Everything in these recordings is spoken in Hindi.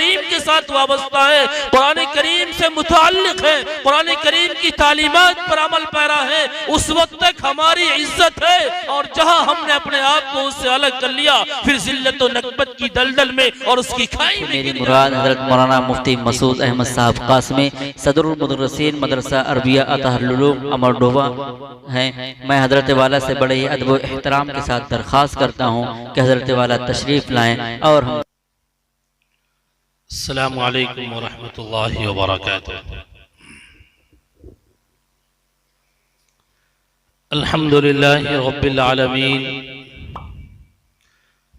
करीम के साथ वाबस्ता है, कुरान करीम से मुताल्लिक है, कुरान करीम की तालीमात पर अमल पैरा है, उस वक्त तक हमारी इज्जत है। और जहां हमने अपने आप को उससे अलग कर लिया, फिर जिल्लत और नकबत की दलदल में और उसकी खाई में। मेरी मुराद हजरत मौलाना मुफ्ती मसूद अहमद साहब कासमी सदरुल मुदर्रिसीन मदरसा अरबिया अतहरुल उलूम अमरडोबा हैं। मैं हजरत वाला से बड़े ही अदब और एहतराम के साथ दरख्वास्त करता हूँ कि हजरत वाला तशरीफ लाएं और हम। अस्सलामु अलैकुम व रहमतुल्लाहि व बरकातुहू। अल्हम्दुलिल्लाहि रब्बिल आलमीन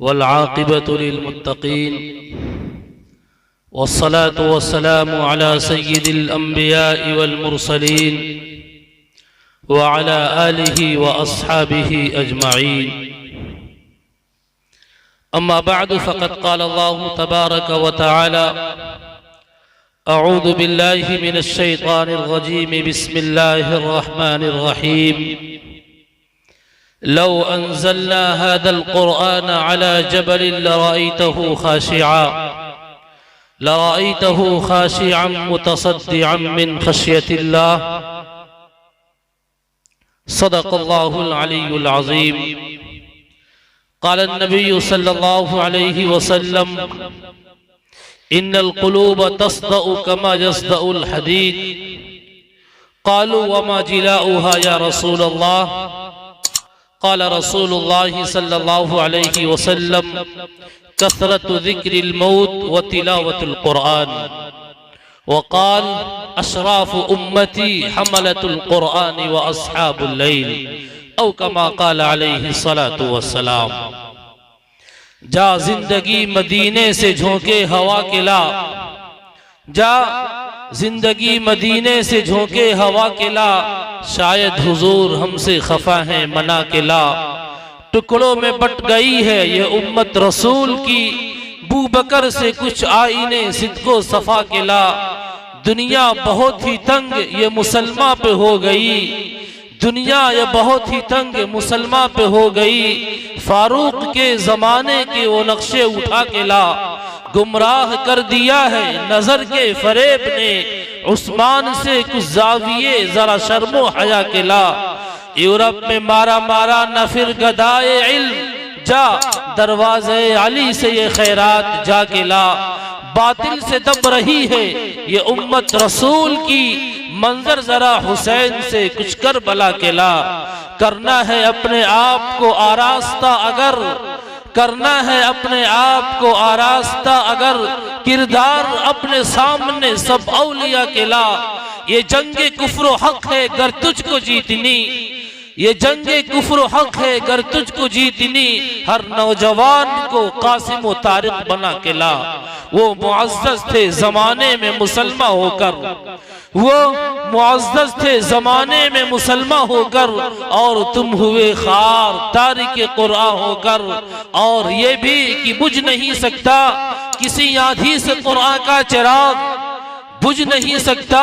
वल आक़िबतु लिल मुत्तक़ीन वस्सलातु वस्सलामु अला सय्यिदिल अंबिया'i वल मुरसलीन व अला आलिहि व अस्हाबिहि अजमईन। अम्मा बअद फ़क़द क़ाल अल्लाहु तबारक व तआला अऊज़ु बिल्लाहि मिनश शैतानिर रजीम बिस्मिल्लाहिर रहमानिर रहीम। लौ अंज़लना हाज़ल क़ुरआन अला जबलिन लरअयतहु ख़ाशिअन मुतसद्दिअन मिन ख़श्यतिल्लाह। सदक़ल्लाहुल अलियुल अज़ीम। क़ाल अन्नबिय्यु सल्लल्लाहु अलैहि वसल्लम इन्नल क़ुलूब तस्दअु कमा यस्दअुल हदीद। क़ालू वमा जिलाउहा या रसूलल्लाह। क़ाल रसूलुल्लाह सल्लल्लाहु अलैहि वसल्लम कसरतु ज़िक्रिल मौत व तिलावतुल क़ुरआन। वक़ाल अशराफ़ु उम्मती हमलतुल क़ुरआन व अस्हाबुल लैल औ कमा क़ाल अलैहि सलातु वस्सलाम। जा जिंदगी मदीने से झोंके हवा के ला, जा जिंदगी मदीने से झोंके हवा के ला, शायद हुजूर हमसे खफा हैं मना के ला। टुकड़ों में बट गई है ये उम्मत रसूल की, बू बकर से कुछ आईने सिद्को सफा के ला। दुनिया बहुत ही तंग ये मुसलमा पे हो गई, दुनिया ये बहुत ही तंग मुसलमा पे हो गई। फारूक के जमाने के वो नक्शे उठा के ला, गुमराह कर दिया है नजर के फरेब ने। उस्मान से कुछ जाविये जरा शर्मो हया के ला। यूरोप में मारा मारा न फिर गदाए इल्म, जा दरवाजे अली से ये खैरात जाके ला। बातिल से दब रही है ये उम्मत रसूल की, मंजर जरा हुसैन से कुछ कर बला के ला। करना है अपने आप को आरास्ता अगर, करना है अपने आप को आरास्ता अगर, किरदार अपने सामने सब औलिया के ला। ये जंगे कुफ्र हक है गर तुझको जीतनी, ये जंगे कुफ्र हक है गर तुझको जीतनी। हर नौजवान को कासिम व तारिक बना के ला। वो मुअज़्ज़ज़ थे जमाने में मुसलमान होकर, वो मुअज़्ज़ज़ थे जमाने में मुसलमान होकर, और तुम हुए खार तारिक कुरान होकर। और ये भी कि बुझ नहीं सकता किसी आंधी से कुरान का चिराग, बुझ नहीं सकता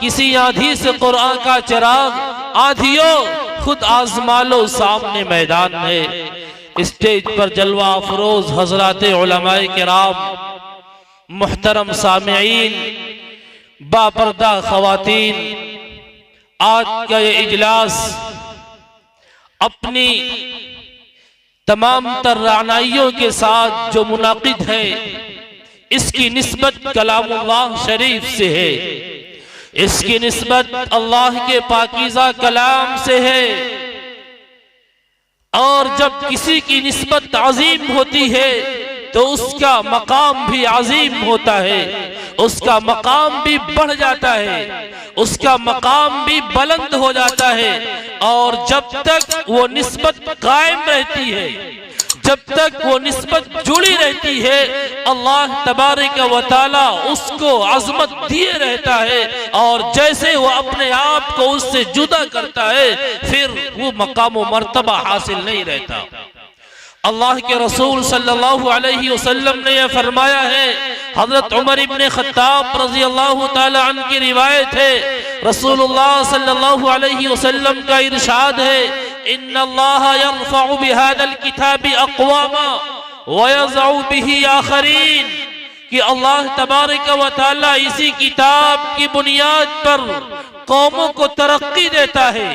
किसी आंधी से कुरान का चिराग। आंधियों खुद आजमा लो सामने मैदान है। स्टेज पर जलवा अफरोज हजराते उलमाए किराम, मुहतरम सामिईन, बापर्दा खवातीन, आज का ये इजलास अपनी तमाम तर रानाइयों के साथ जो मुनाकिद है, इसकी निस्बत कलामुल्लाह शरीफ से है, इसकी निस्बत अल्लाह के पाकीज़ा कलाम से है। और जब किसी की निस्बत अजीम होती है तो उसका मकाम भी अजीम होता है, उसका मकाम भी बढ़ जाता है, उसका मकाम भी बुलंद हो जाता है। और जब तक वो निस्बत कायम रहती है, जब तक वो निस्बत जुड़ी रहती है, अल्लाह तबारक व तआला उसको अज़मत दिए रहता है। और जैसे वो अपने आप को उससे जुदा करता है, फिर वो मकाम व मर्तबा हासिल नहीं रहता। अल्लाह के रसूल सल्लल्लाहु अलैहि वसल्लम ने यह फरमाया है, हजरत उमर इब्ने खत्ताब रज़ी अल्लाह ताला अन्हु की रिवायत है, रसूलुल्लाह सल्लल्लाहु अलैहि वसल्लम का इरशाद है, इन्नल्लाह यरफ़उ बिहादल किताबि अक़वामा व यज़उ बिही आखरीन। कि अल्लाह तबारक व तआला इसी किताब की बुनियाद पर कौमों को तरक्की देता है।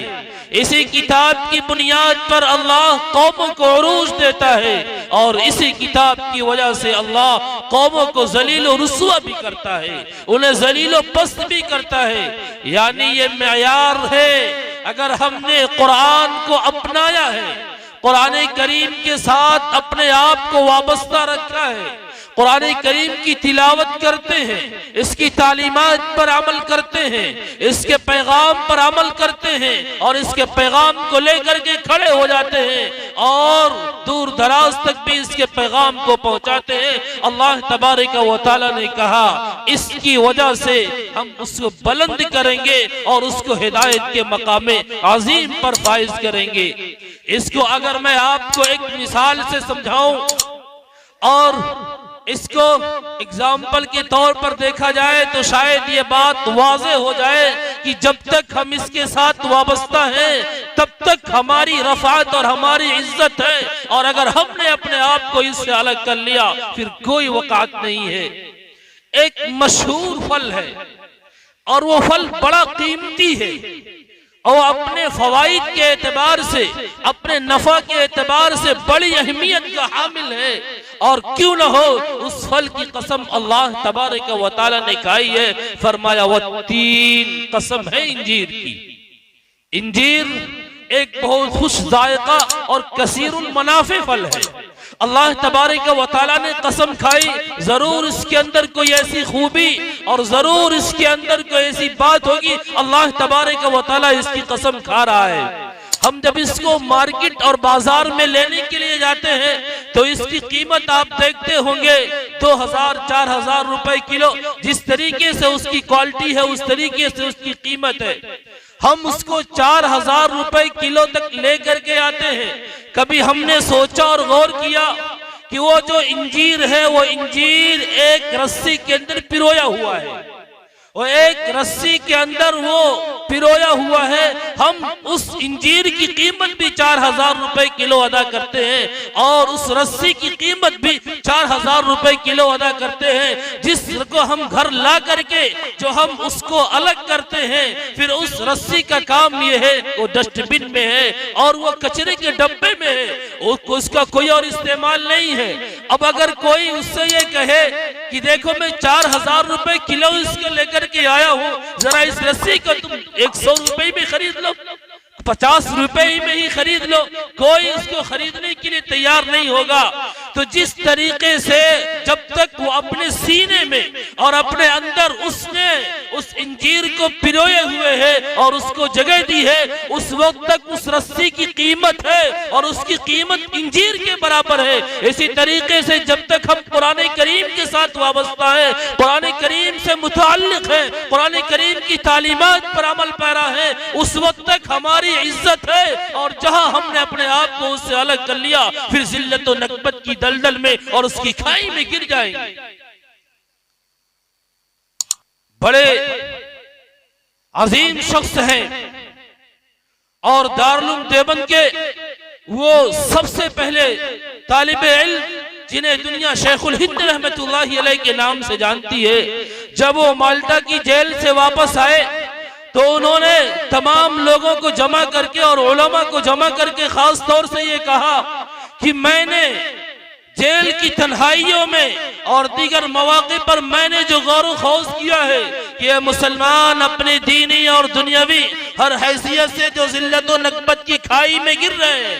इसी किताब की बुनियाद पर अल्लाह कौमों को उरूज देता है और इसी किताब की वजह से अल्लाह कौमों को जलील और रुस्वा भी करता है, उन्हें जलील और पस्त भी करता है। यानी ये मेयार है। अगर हमने कुरान को अपनाया है, कुरान करीम के साथ अपने आप को वाबस्ता रखा है, कुरान करीम की तिलावत करते हैं, इसकी तालीमात पर अमल करते हैं, इसके पैगाम पर अमल करते हैं और इसके पैगाम को लेकर के खड़े हो जाते हैं और दूर दराज तक भी इसके पैगाम को पहुंचाते हैं, अल्लाह तबारक व तआला ने कहा इसकी वजह से हम उसको बुलंद करेंगे और उसको हिदायत के मकामे अजीम पर फाइज करेंगे। इसको अगर मैं आपको एक मिसाल से समझाऊं और इसको एग्जाम्पल के तौर पर देखा जाए तो शायद ये बात वाज़ेह हो जाए कि जब तक हम इसके साथ वाबस्ता हैं तब तक हमारी रफ़ात और हमारी इज्जत है, और अगर हमने अपने आप को इससे अलग कर लिया फिर कोई वक़ात नहीं है। एक मशहूर फल है और वो फल बड़ा कीमती है और अपने फवाइद के एतबार से, अपने नफा के एतबार से बड़ी अहमियत का हामिल है। और क्यों न हो, उस फल की कसम अल्लाह तबारक व तआला ने खाई है। फरमाया वत्तीन, कसम है इंजीर की। इंजीर एक बहुत खुश जायका और कसीरुल मनाफे फल है। अल्लाह तबारक व तआला ने कसम खाई जरूर इसके अंदर कोई ऐसी खूबी और जरूर इसके अंदर कोई ऐसी बात होगी, अल्लाह तबारक व तआला इसकी कसम खा रहा है। हम जब इसको मार्केट और बाजार में लेने के लिए जाते हैं तो इसकी कीमत आप देखते होंगे 2000-4000 रुपए किलो। जिस तरीके से उसकी क्वालिटी है उस तरीके से उसकी कीमत है। हम उसको 4000 रुपए किलो तक लेकर के आते हैं। कभी हमने सोचा और गौर किया कि वो जो इंजीर है वो इंजीर एक रस्सी के अंदर पिरोया हुआ है, वो एक रस्सी के अंदर वो पिरोया हुआ है। हम उस इंजीर की कीमत भी 4000 रुपए किलो अदा करते हैं और उस रस्सी की कीमत भी 4000 रुपए किलो अदा करते हैं। जिसको हम घर ला करके जो हम उसको अलग करते हैं, फिर उस रस्सी का काम ये है वो डस्टबिन में है और वो कचरे के डब्बे में है, उसका कोई और इस्तेमाल नहीं है। अब अगर कोई उससे ये कहे कि देखो मैं 4000 रुपए किलो इसके लेकर के आया हूं, जरा इस रस्सी को तुम 100 रुपए में खरीद लो, 50 रुपए में ही खरीद लो, कोई उसको खरीदने के लिए तैयार नहीं होगा। तो जिस तरीके से जब तक वो अपने सीने में और अपने अंदर उसने उस इंजीर को पिरोए हुए है और उसको जगह दी है, उस वक्त तक उस रस्सी की कीमत है और उसकी कीमत इंजीर के बराबर है। इसी तरीके से जब तक हम कुरान करीम के साथ वाबस्ता है, कुरान करीम से मुताल्लिक है, कुरान करीम की तालीमात पर अमल पैरा है, उस वक्त तक हमारी इज्जत है। और जहां हमने अपने आप को उससे अलग कर लिया फिर जिल्लत और नकबत की दलदल में और उसकी खाई में गिर जाएंगे। बड़े अजीम शख्स हैं और दारुल देवबंद के वो सबसे पहले तालिब इल्म जिन्हें दुनिया शेखुल हिंद रहमतुल्लाहि अलैह के नाम से जानती है, जब वो माल्टा की जेल से वापस आए तो उन्होंने तमाम लोगों को जमा करके और उलमा को जमा करके खास तौर से ये कहा कि मैंने जेल की तन्हाइयों में और दीगर मौके पर मैंने जो गौर खौज किया है कि ये मुसलमान अपने दीनी और दुनियावी हर हैसियत से जो जिल्लत और नकबत की खाई में गिर रहे हैं,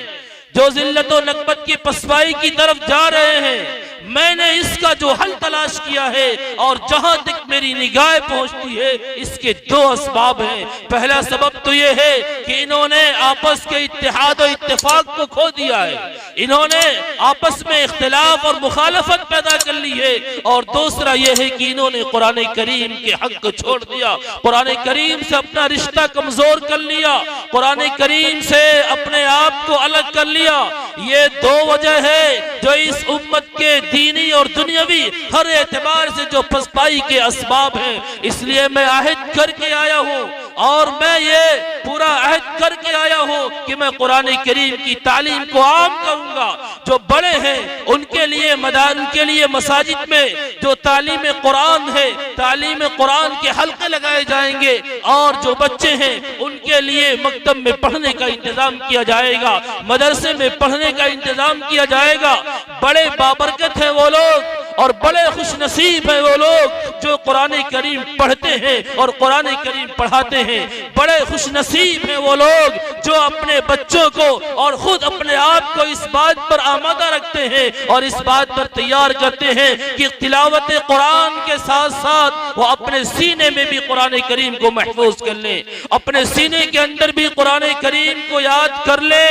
जो जिल्लत और नकबत की पसवाई की तरफ जा रहे हैं, मैंने इसका जो हल तलाश किया है और जहां तक मेरी निगाह पहुंचती है इसके दो असबाब हैं। पहला सबब तो ये है कि इन्होंने आपस के इत्तेहाद और इत्तेफाक को खो दिया है, इन्होंने आपस में इख्तिलाफ और मुखालफत पैदा कर ली है। और दूसरा ये है कि इन्होंने कुरान करीम के हक को छोड़ दिया, कुरान करीम से अपना रिश्ता कमजोर कर लिया, कुरान करीम से अपने आप को अलग कर लिया। ये दो वजह है जो इस उम्मत के दीनी और दुनियावी हर एतबार से जो पसपाई के असबाब हैं। इसलिए मैं आहद करके आया हूँ और मैं ये पूरा आहद करके आया हूँ कि मैं कुरान करीम की तालीम को आम करूंगा। जो बड़े हैं उनके लिए मैदान के लिए मसाजिद में जो तालीम कुरान है, तालीम कुरान के हल्के लगाए जाएंगे और जो बच्चे हैं उनके लिए मकतब में पढ़ने का इंतजाम किया जाएगा, मदरसे में पढ़ने का इंतजाम किया जाएगा। बड़े बाबरकत हैं वो लोग और बड़े खुश नसीब हैं वो लोग जो कुरान करीम पढ़ते हैं और कुरान करीम पढ़ाते हैं। बड़े खुश नसीब हैं वो लोग जो अपने बच्चों को और खुद अपने आप को इस बात पर आमादा रखते हैं और इस बात पर तैयार करते हैं कि तिलावत कुरान के साथ साथ वो अपने सीने में भी कुरान करीम को महफूज कर ले, अपने सीने के अंदर भी कुरान करीम को याद कर ले।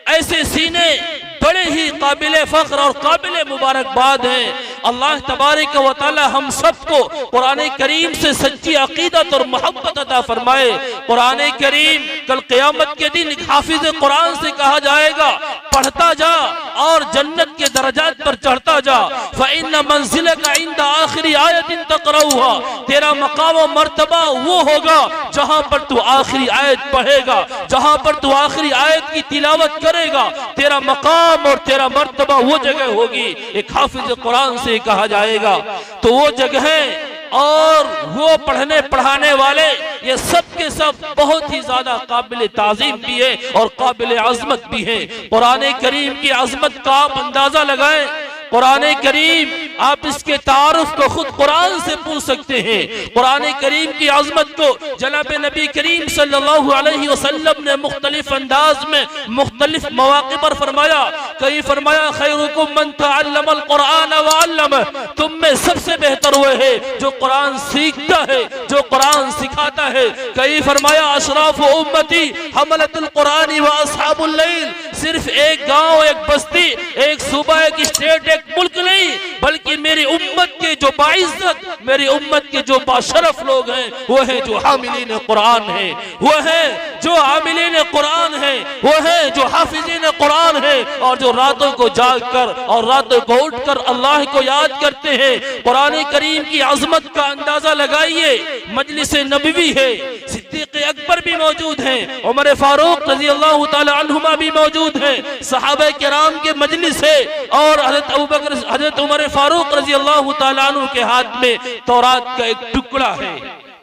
ऐसे सीने बड़े ही काबिल फख्र और काबिल मुबारकबाद हैं। अल्लाह तबारक व तआला हम सबको कुरान करीम से सच्ची अकीदत और मोहब्बत अता फरमाए। कुरान करीम कल क़यामत के दिन हाफिज कुरान से कहा जाएगा, पढ़ता जा और जन्नत के दर्जात पर चढ़ता जा। फ़इन्न मंज़िलका इंद आखिरी आयतिन तक़रऊहा, तेरा मकाम व मर्तबा वो होगा जहाँ पर तू आखिरी आयत पढ़ेगा, जहाँ पर तू आखिरी आयत की तिलावत करेगा, तेरा मकाम और तेरा मर्तबा वो जगह होगी। एक हाफिज कुरान से कहा जाएगा। तो वो जगह और वो पढ़ने पढ़ाने वाले ये सब के सब बहुत ही ज्यादा काबिल ताज़ीम भी है और काबिल अज़मत भी है। कुरान करीम की अज़मत का आप अंदाजा लगाएं। कुरान करीम आप इसके तारुफ को खुद कुरान से पूछ सकते हैं। कुरान करीम की अज़मत को जनाब नबी करीम सल्लल्लाहु अलैहि वसल्लम ने मुख्तलिफ अंदाज में मुख्तलिफ मौक़े पर फरमाया। कहीं फरमाया खैरुकुम मन तअल्लमल कुरान व अल्लमह, तुम में सबसे बेहतर वो है जो कुरान सीखता है, जो कुरान सिखाता है। कहीं फरमाया अशराफ उम्मती हमलतुल कुरान व अस्हाबुल लैल, सिर्फ एक गांव, एक बस्ती, एक सूबा, एक स्टेट, एक मुल्क नहीं, बल्कि मेरी उम्मत के जो बाइज्जत, मेरी उम्मत के जो बाशरफ लोग हैं वो है जो हामिलीन कुरान है, वो है जो आमिलीन कुरान है, वो है जो हाफिजीन कुरान है और जो रातों को जाग कर और रातों को उठकर अल्लाह को याद करते हैं। कुरान करीम की अज़मत का अंदाजा लगाइए। मजलिस नबवी है, सिद्दीक़ अकबर भी मौजूद हैं, उमर फारूक रज़ी अल्लाह तआला अन्हुमा भी मौजूद हैं, सहाबा किराम के मजलिस है और हज़रत उमर फारूक रज़ी अल्लाह तआला अन्हु के हाथ में तौरात का एक टुकड़ा है,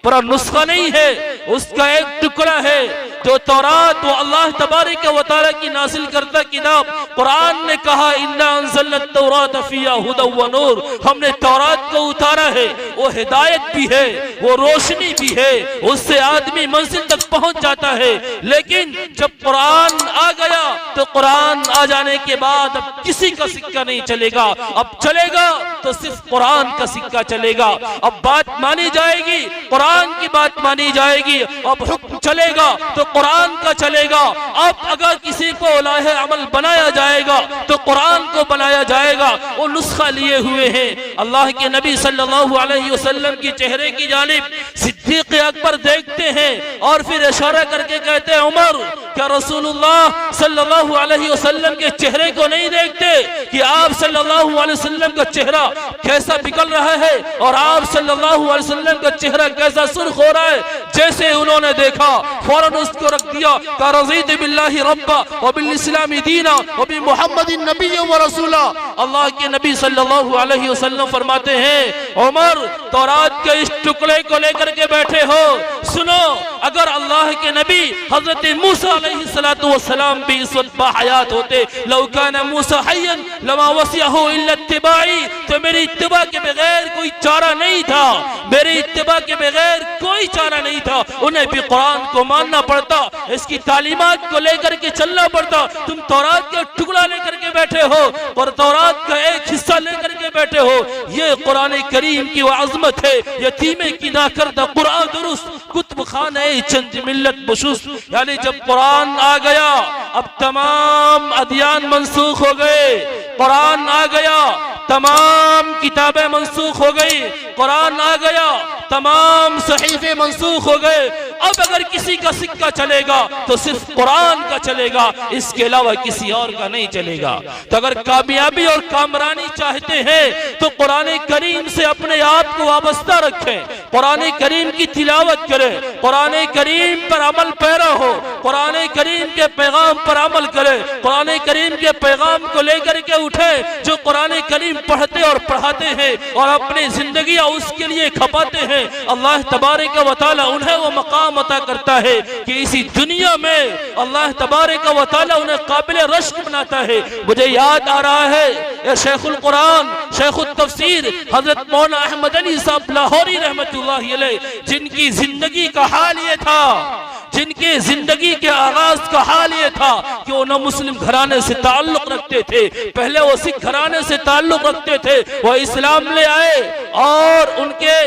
पूरा नुस्खा नहीं है, उसका एक टुकड़ा है। जो तौरात वो अल्लाह तबारक व तआला की नासिल करता किताब। कुरान ने कहा इन्ना अंज़लना तौरात फ़ीहा हुदन व नूर, हमने तौरात को उतारा है, वो हिदायत भी है, वो रोशनी भी है, उससे आदमी मंजिल तक पहुंच जाता है। लेकिन जब कुरान आ गया तो कुरान आ जाने के बाद अब किसी का सिक्का नहीं चलेगा, अब चलेगा तो सिर्फ कुरान का सिक्का चलेगा। अब बात मानी जाएगी, कुरान की बात मानी जाएगी। अब हुक्म चलेगा तो कुरान का चलेगा। अब अगर किसी को लाहे अमल बनाया जाएगा तो कुरान को बनाया जाएगा। वो नुस्खा लिए हुए हैं। अल्लाह के नबी सल्लल्लाहु अलैहि वसल्लम की चेहरे की जानिब सिद्दीक़ अकबर देखते हैं और फिर इशारा करके कहते हैं उमर, क्या रसूलुल्लाह सल्लल्लाहु अलैहि वसल्लम के चेहरे को नहीं देखते कि आप सल्लल्लाहु अलैहि वसल्लम का चेहरा कैसा बिगल रहा है और आप सल्लल्लाहु अलैहि वसल्लम का चेहरा कैसा सुर्ख हो रहा है। जैसे उन्होंने देखा फौरन उसको रख दिया। का रज़ीतु बिल्लाहि रब्बा व बिल इस्लामी दीना व बि मुहम्मदिन नबिय्यन व रसूला। अल्लाह के नबी सल्लल्लाहु अलैहि वसल्लम फरमाते हैं उमर, तौरात के इस टुकड़े को लेकर के बैठे हो, सुनो, अगर अल्लाह के नबी हजरत मूसा अलैहि सलातु व सलाम भी इस वक्त बाहयात होते, लौ काना मूसा हय्यन लमा वसियहु इल्ला इत्तिबाई, तो मेरी इत्तिबा के बगैर कोई चारा नहीं था, मेरी इत्तिबा के बगैर कोई चारा नहीं था। उन्हें भी कुरान को मानना पड़ता, इसकी तालीमात को लेकर के चलना पड़ता। तुम तौरात का टुकड़ा लेकर के बैठे हो और तौरात का एक हिस्सा लेकर के बैठे हो। ये कुरान करीम की वो अज़मत है। यतीमे की ना करदा कुरान दुरुस्त, कुतुब खाने चंद मिल्लत बशुस। यानी जब कुरान आ गया अब तमाम अदियान मनसूख हो गए, कुरान आ गया तमाम किताबें मनसूख हो गई, कुरान आ गया तमाम सहीफे मनसूख हो गए। अब अगर किसी का सिक्का चलेगा तो सिर्फ कुरान का चलेगा, इसके अलावा किसी और का नहीं चलेगा। तो अगर कामयाबी और कामरानी चाहते हैं तो कुरान करीम से अपने आप को वाबस्ता रखें, कुरान करीम की तिलावत करे, कुरान करीम पर अमल पैरा हो, कुरान करीम के पैगाम पर अमल करे, कुरान करीम के पैगाम को लेकर के उठे। जो कुरान करीम पढ़ते और पढ़ाते हैं और अपनी जिंदगी उसके लिए खपाते हैं, अल्लाह तबारक व तआला उन्हें वो मकाम अता करता है कि इसी दुनिया में अल्लाह तबारक व तआला उन्हें काबिल रश्क बनाता है। मुझे याद आ रहा है ये शेखुल कुरान, शेखुल तफसीर हजरत मौलाना अहमद अली साहब लाहौरी रहमतुल्लाह अलैह, जिनकी जिंदगी का हाल ये था, जिनके जिंदगी के आगाज का हाल ये था कि वो न मुस्लिम घराने से ताल्लुक रखते थे, पहले वो सिख घराने से ताल्लुक रखते थे, वो इस्लाम ले आए और उनके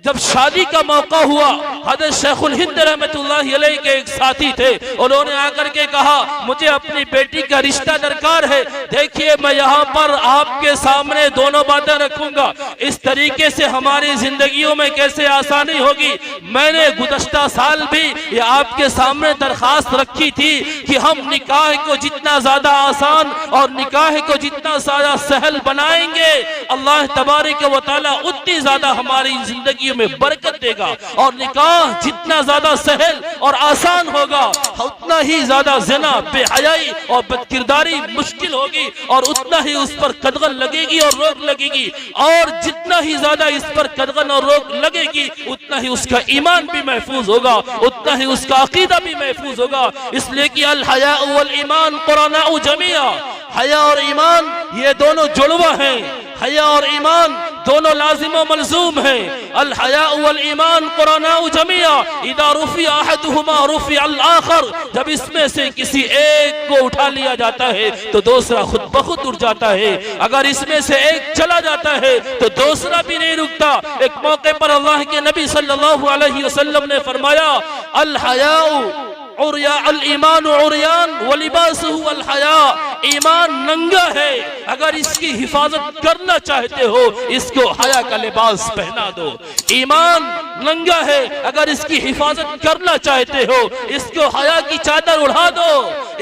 जब शादी का मौका हुआ, हज़रत शेखुल हिंद रहमतुल्लाह अलैह के एक साथी थे, उन्होंने आकर के कहा मुझे अपनी बेटी का रिश्ता दरकार है, देखिए मैं यहाँ पर आपके सामने दोनों बातें रखूंगा, इस तरीके से हमारी जिंदगियों में कैसे आसानी होगी। मैंने गुज़श्ता साल भी ये आपके सामने दरखास्त रखी थी कि हम निकाह को जितना ज्यादा आसान और निकाह को जितना ज्यादा सहल बनाएंगे, अल्लाह तबारक व तआला उतनी ज्यादा हमारी जिंदगी में बरकत देगा, और निकाह जितना ज्यादा सहल और आसान होगा उतना ही ज्यादा ज़िना, बेहयाई और बदकिरदारी मुश्किल होगी, और उतना ही उस पर कदगन लगेगी और रोक लगेगी, और जितना ही ज्यादा इस पर कदगन और रोक लगेगी उतना ही उसका ईमान भी महफूज होगा, उतना ही उसका अकीदा भी महफूज होगा। इसलिए कि अल हया वल ईमान कुरानाउ जमिया, हया और ईमान ये दोनों जुड़वा हैं, हया और ईमान दोनों लाजिम व मलजूम हैं। अल हया वल ईमान कुरानाउ जमिया, इदा रुफिया अहदुहुमा रुफिया अल आखर, जब इसमें से किसी एक को उठा लिया जाता है तो दूसरा खुद ब खुद उठ जाता है, अगर इसमें से एक चला जाता है तो दूसरा भी नहीं रुकता। एक मौके पर अल्लाह के नबी सल्लल्लाहु अलैहि वसल्लम ने फरमाया अल हयाउ उरिया अल ईमान उरियान व लिबासुहु अल हया, ईमान नंगा है, अगर इसकी हिफाजत करना चाहते हो इसको हया का लिबास पहना दो। ईमान नंगा है, अगर इसकी हिफाजत करना चाहते हो इसको हया की चादर उड़ा दो,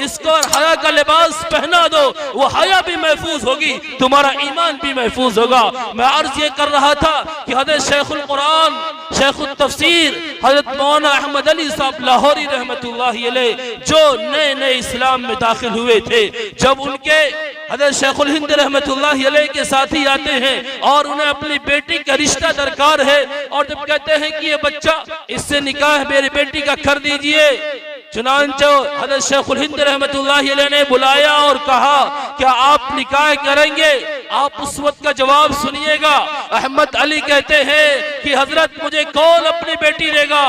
इसको हया का लिबास पहना दो, वो हया भी महफूज होगी, तुम्हारा ईमान भी महफूज होगा। मैं अर्ज ये कर रहा था कि हज़रत शेखुल कुरान, शेखुल तफसीर हज़रत मौलाना अहमद अली साहब लाहौरी रहमतुल्लाह अलैह जो नए नए इस्लाम में दाखिल हुए थे, जब उनके हज़रत शेखुल हिंद रहमतुल्लाह अलैह के साथी आते हैं और उन्हें अपनी बेटी का रिश्ता दरकार है, और जब कहते हैं कि ये बच्चा, इससे निकाह मेरी बेटी का कर दीजिए, चुनांचे हज़रत शेखुल हिंद रहमतुल्लाह अलैह ने बुलाया और कहा क्या आप निकाह करेंगे? आप उस वक्त का जवाब सुनिएगा। अहमद अली कहते हैं कि हजरत मुझे कौन अपनी बेटी देगा,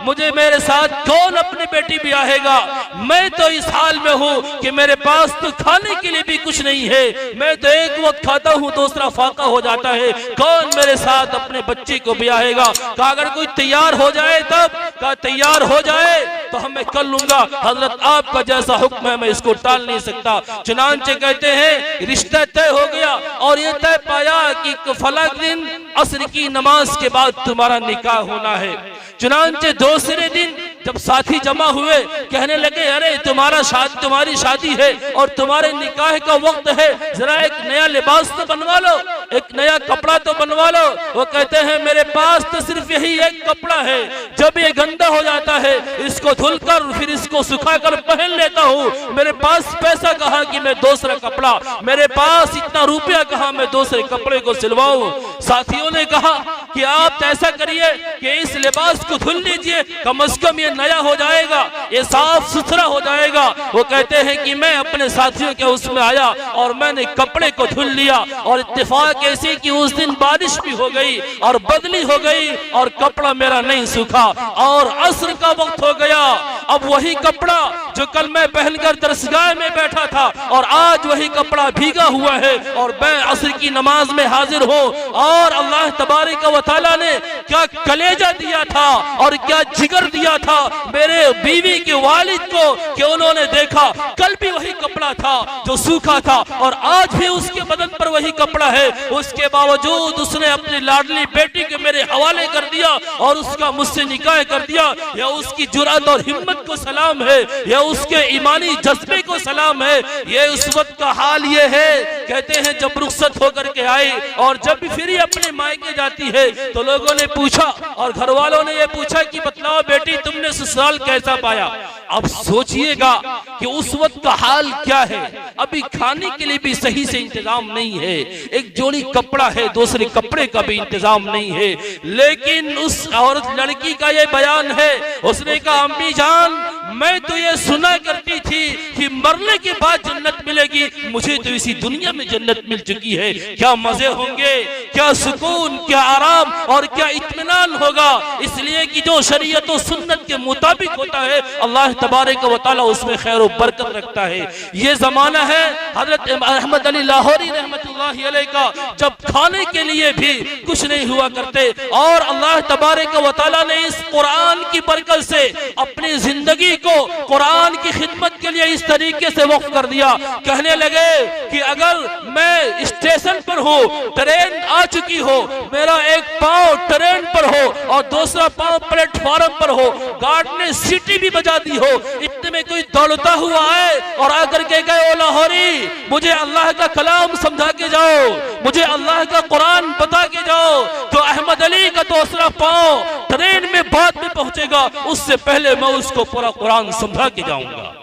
मुझे मेरे साथ कौन अपनी बेटी ब्याहेगा? मैं तो इस हाल में हूँ कि मेरे पास तो खाने के लिए भी कुछ नहीं है, मैं तो एक वक्त खाता हूँ दूसरा फाका हो जाता है, कौन मेरे साथ अपने बच्चे को ब्याहेगा? कहा अगर कोई तैयार हो जाए तब, कहा तैयार हो जाए तो हम मैं कर लूंगा, हजरत आपका जैसा हुक्म है मैं इसको टाल नहीं सकता। चुनांचे कहते हैं रिश्ता तय हो गया और ये तय पाया कि फला दिन असर की नमाज के बाद तुम्हारा निकाह होना है। चुनांचे दूसरे दिन जब साथी जमा हुए कहने लगे अरे तुम्हारी शादी है और तुम्हारे निकाह का वक्त है, जरा एक नया लिबास तो बनवा लो, एक नया कपड़ा तो बनवा लो। वो कहते हैं मेरे पास तो सिर्फ यही एक कपड़ा है, जब ये गंदा हो जाता है इसको धुलकर फिर इसको सुखाकर पहन लेता हूँ, मेरे पास पैसा कहाँ कि मैं दूसरा कपड़ा, मेरे पास इतना रुपया कहाँ मैं दूसरे कपड़े को सिलवाऊं। साथियों ने कहा कि आप ऐसा करिए कि इस लिबास को धुल लीजिए, कम से कम ये नया हो जाएगा, ये साफ सुथरा हो जाएगा। वो कहते हैं कि मैं अपने साथियों के उसमें आया और मैंने कपड़े को धुल लिया, और इत्तेफाक ऐसी कि उस दिन बारिश भी हो गई और बदली हो गई और कपड़ा मेरा नहीं सूखा और असर का वक्त हो गया। अब वही कपड़ा जो कल मैं पहनकर दरसगाह में बैठा था और आज वही कपड़ा भीगा हुआ है और मैं असर की नमाज में हाजिर हूँ, और अल्लाह तबारक व तआला ने क्या कलेजा दिया था और क्या जिगर दिया था मेरे बीवी के वालिद को कि उन्होंने देखा कल भी वही कपड़ा था जो सूखा था और आज भी उसके बदन पर वही कपड़ा है, उसके बावजूद उसने अपनी लाडली बेटी के मेरे हवाले कर दिया और उसका मुझसे निकाह कर दिया। यह उसकी जुर्अत और हिम्मत को सलाम है, यह उसके ईमानी जज्बे को सलाम है। यह उस वक्त का हाल ये है कहते हैं जब रुखसत होकर के आए और जब भी फिर अपने मायके जाती है तो लोगों ने पूछा और घर वालों ने ये पूछा कि बतलाओ बेटी तुमने ससुराल कैसा पाया। अब सोचिएगा कि उस वक्त का हाल क्या है। अभी खाने के लिए भी सही से इंतजाम नहीं है, एक जोड़ी कपड़ा है, दूसरे कपड़े का भी इंतजाम नहीं है। लेकिन उस औरत लड़की का ये बयान है, उसने कहा अम्मी जान मैं तो ये सुना करती थी कि मरने के बाद जन्नत मिलेगी, मुझे तो इसी दुनिया में जन्नत मिल चुकी है। क्या मजे होंगे, क्या सुकून, क्या आराम और क्या इत्मीनान होगा। इसलिए कि जो शरीयत और सुन्नत के मुताबिक होता है अल्लाह तबारक व तआला उसमें खैर और बरकत रखता है। ये जमाना है हजरत अहमद अली लाहौरी रहमतुल्लाहि अलैह का, जब खाने के लिए भी कुछ नहीं हुआ करते और अल्लाह तबारक व तआला ने इस कुरान की बरकत से अपनी जिंदगी को कुरान की खिदमत के लिए इस तरीके से वक्फ कर दिया। कहने लगे कि अगर मैं स्टेशन पर हूँ, ट्रेन आ चुकी हो, मेरा एक पांव ट्रेन पर हो और दूसरा पांव प्लेटफॉर्म पर हो, गार्ड ने सीटी भी बजा दी हो, इतने में कोई दौड़ता हुआ आए और आकर के गए ओ लाहौरी मुझे अल्लाह का कलाम समझा के जाओ, मुझे अल्लाह का कुरान बता के जाओ, तो अहमद अली का दूसरा पांव ट्रेन में बाद में पहुंचेगा, उससे पहले मैं उसको पूरा कुरान समझा के जाऊंगा।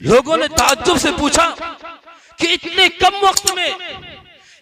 लोगों ने ताज्जुब से पूछा कि इतने कम वक्त में,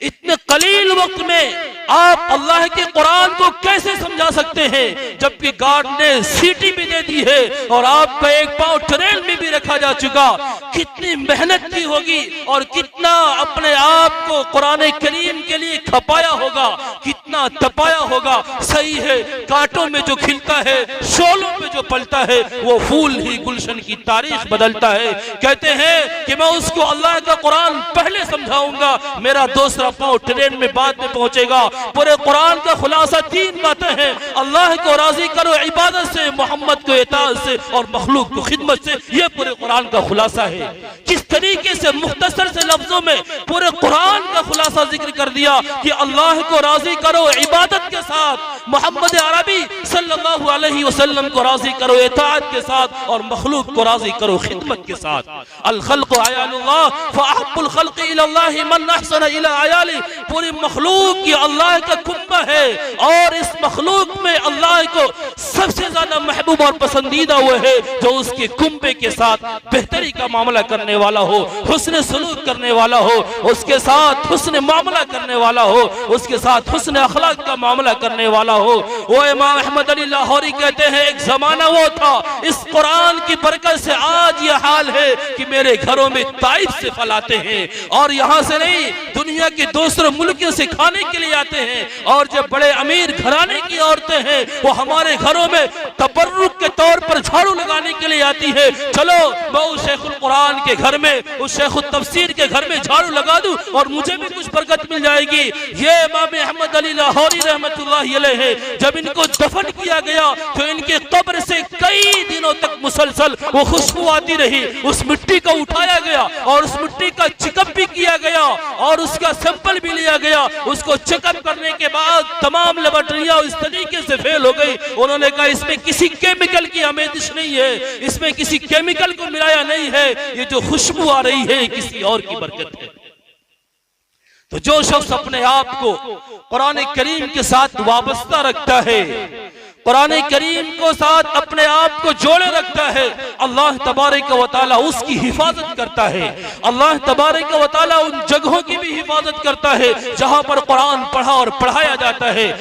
इतने कलील वक्त में आप अल्लाह के कुरान को कैसे समझा सकते हैं, जबकि गार्ड ने सीटी भी दे दी है और आपका एक पांव ट्रेन में भी रखा जा चुका। कितनी मेहनत की होगी और कितना अपने आप को कुरान करीम के लिए खपाया होगा, कितना तपाया होगा। सही है, कांटों में जो खिलता है, शोलों में जो पलता है, वो फूल ही गुलशन की तारीख बदलता है। कहते हैं कि मैं उसको अल्लाह का कुरान पहले समझाऊंगा, मेरा दूसरा पांव ट्रेन में बाद में पहुंचेगा। पूरे कुरान का खुलासा 3 बातें हैं, अल्लाह को राजी करो इबादत से, मोहम्मद को इताअत से और मखलूक को खिदमत से। ये पूरे कुरान का खुलासा है। किस तरीके से मुख्तसर से लफ्जों में पूरे कुरान का खुलासा जिक्र कर दिया कि अल्लाह को राजी करो इबादत के साथ, मोहम्मद अरबी सल्लल्लाहु अलैहि वसल्लम को राजी करो इताअत के साथ और मखलूक को राजी करो खिदमत के साथ। अल खल्क़ु अयालुल्लाह फअहब्बुल खल्क़ि इलल्लाहि मन अहसन इला अयाली। पूरी मखलूक की अल्लाह का कुंबा है और इस मखलूक में अल्लाह को सबसे ज्यादा महबूब और पसंदीदा वो है जो उसके कुंबे के साथ बेहतरी का मामला करने वाला हो, हुस्न सलूक करने वाला हो, उसके साथ हुस्न मामला करने वाला हो, उसके साथ हुस्न अखलाक का मामला करने वाला हो। वो इमाम अहमद अली लाहौरी कहते हैं एक जमाना वो था, इस कुरान की बरकत से आज ये हाल है कि मेरे घरों में ताइफ से फल आते हैं और यहाँ से नहीं दुनिया के दूसरे मुल्कों से खाने के लिए आते हैं। और जो बड़े अमीर घराने की औरतें हैं वो हमारे घरों में तबर्रुक के तौर पर झाड़ू लगाने के लिए आती है। चलो मैं उस शेखुल कुरान के घर में, उस शेखुल तफसीर के घर में झाड़ू लगा दूं और मुझे भी कुछ बरकत मिल जाएगी। ये इमाम अहमद अली लाहौरी रहमतुल्लाहि अलैह है, जब इनको दफन किया गया तो इनके कब्र से कई दिनों तक मुसलसल वो खुशबू आती रही। उस मिट्टी को उठाया गया और उस मिट्टी का चेकअप भी किया गया और उसका सैंपल भी लिया गया। उसको चेकअप करने के बाद तमाम लेबोरेटरियां इस तरीके से फेल हो गई। उन्होंने कहा इसमें किसी केमिकल की आमेजिश नहीं है, इसमें किसी केमिकल को मिलाया नहीं है, ये जो खुशबू आ रही है किसी और की बरकत है। तो जो शख्स अपने आप को कुरान करीम के साथ वाबस्ता रखता है, कुरान करीम को साथ अपने आप को जोड़े रखता है, अल्लाह तबारक व तआला उसकी हिफाजत करता है। अल्लाह तबारक व तआला उन जगहों की भी हिफाजत करता है जहां पर कुरान पढ़ा और पढ़ाया जाता है।